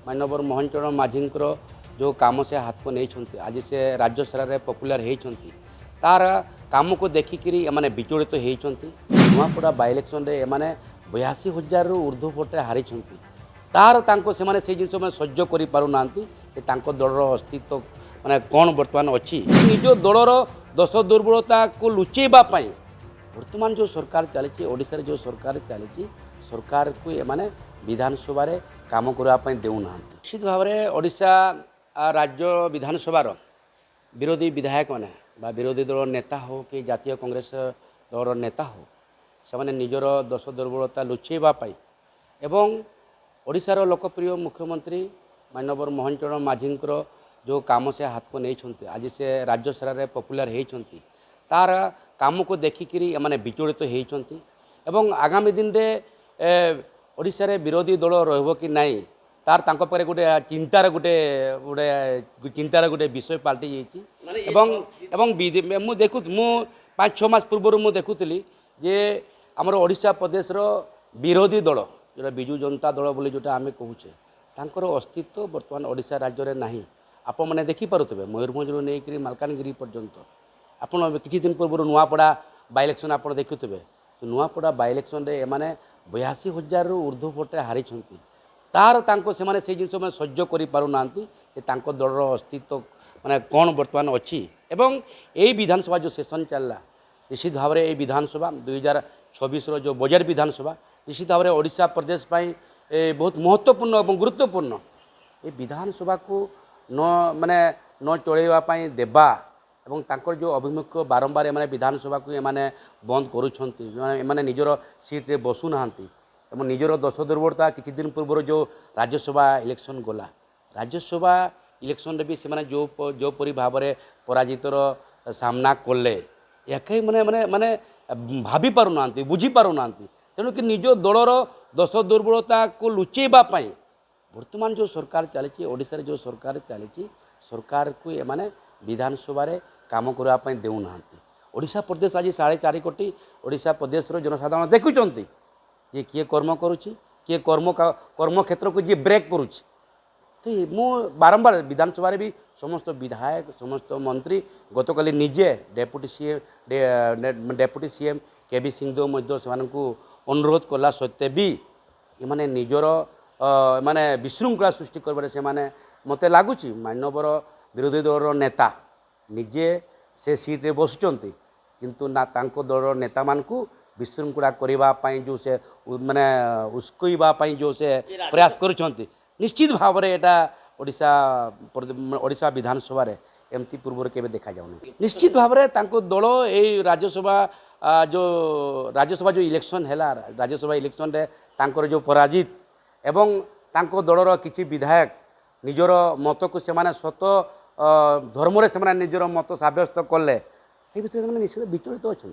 मानवर मोहन चरण माझी जो काम से हाथ को नहीं आज से राज्य सारा रे पॉपुलर होती तार काम को देखिकी एम विचलित होती नुआपड़ा बाय इलेक्शन रे एम 82,000 ऊर्ध्व भोटे हारी तार से जिन मैंने सह्य कर दलर अस्तित्व माने कौन बर्तमान अच्छी निज दलर दश दुर्बलता को लुचेवाई बर्तमान जो सरकार चली ओडिशा जो सरकार चली सरकार को एमाने विधानसभा रे काम करने देना निश्चित भाव में ओडिशा राज्य विधानसभार विरोधी विधायक मैंने विरोधी दल नेता हो कि जातीय कांग्रेस दल नेता हो से निजर दश दुर्बलता लुचेवाई एवं ओडिशार लोकप्रिय मुख्यमंत्री मानवर मोहन चरण माझी जो काम से हाथ को नहीं आज से राज्य सारा रे पॉपुलर होती तार काम को देखिकी एम विचलित होती एवं आगामी दिन में ओडिशा रे विरोधी दल रहिबो कि नहीं तार तांको पारे गोटे चिंतार गोटे विषय पलटि जाइए एवं मु देखु मु 5-6 मास पूर्व मु देखुली जे आमर ओडिशा प्रदेश रो विरोधी दल जो बिजु जनता दल बोली जोटा आम कहूचे तांकर अस्तित्व बर्तमान ओडिशा राज्य में नहीं आपण मैंने देखिपे मयूरभंज नहीं मालकानगिरी पर्यंत आपड़ किछि दिन पूर्व नुआपड़ा बाय इलेक्शन आप देखुवे नुआपड़ा बाय इलेक्शन रे एमाने 82,000 ऊर्ध्व भोटे हारी तार से जिन मैंने सह्य कर दलर अस्तित्व माने कौन बर्तमान अच्छी एवं यही विधानसभा जो सेशन चलला निश्चित भाव में यही विधानसभा 2026 जो बजट विधानसभा निश्चित भाव में ओडिशा प्रदेश बहुत महत्वपूर्ण और गुरुत्वपूर्ण ये विधानसभा को न चलवाई देवा एवं तांकर जो अभिमुख्य बारंबार एमाने विधानसभा को एमाने बंद करुछंती एमाने निजर सीट रे बसु नाहांती एवं निजर दश दुर्बलता किछि दिन पूर्व जो राज्यसभा इलेक्शन गला राज्यसभा इलेक्शन रे भी से जो परी भाव में पराजितर सामना कले या माने माने माने भाभी पारुना बुझी पारुना तेणु कि निज दलर दश दुर्बलता को लुचेवाई बर्तमान जो सरकार चली ओडिशा रे जो सरकार चली सरकार को एमाने विधानसभा रे काम करने देना ओडिशा प्रदेश आज 4.5 कोटी ओडिशा प्रदेश जनसाधारण देखुंट जे किए कर्म करुच्ची किए कर्म क्षेत्र को जी ब्रेक करुच्ची तो मु बारंबार विधानसभा भी समस्त विधायक समस्त मंत्री गतकाली निजे डेप्यूटी सीएम केबी सिंहदेव से अनुरोध कला सत्वे भी एमाने निजर माने विशृंखला सृष्टि कर मत लगुच मानवर विरोधी दलर नेता निजे से सीट रे बसुचंती किंतु ना तांको दलर नेता मानकू विशृंखला करने जो से माने उस्कईवाई जो से प्रयास करुछंती निश्चित भाव में यहाँ ओडिशा विधानसभा रे एमती पूर्व केबे देखा जाउनी निश्चित भाव में तांको दल ए राज्यसभा जो इलेक्शन है राज्यसभा इलेक्शन रे तांकर जो पराजित एवं तांको दलर किछि विधायक निजर मत को सेमाने स्वत धर्म रे सेमाने निजर मत साब्यस्त कले से भितर निश्चित विचलित अच्छा।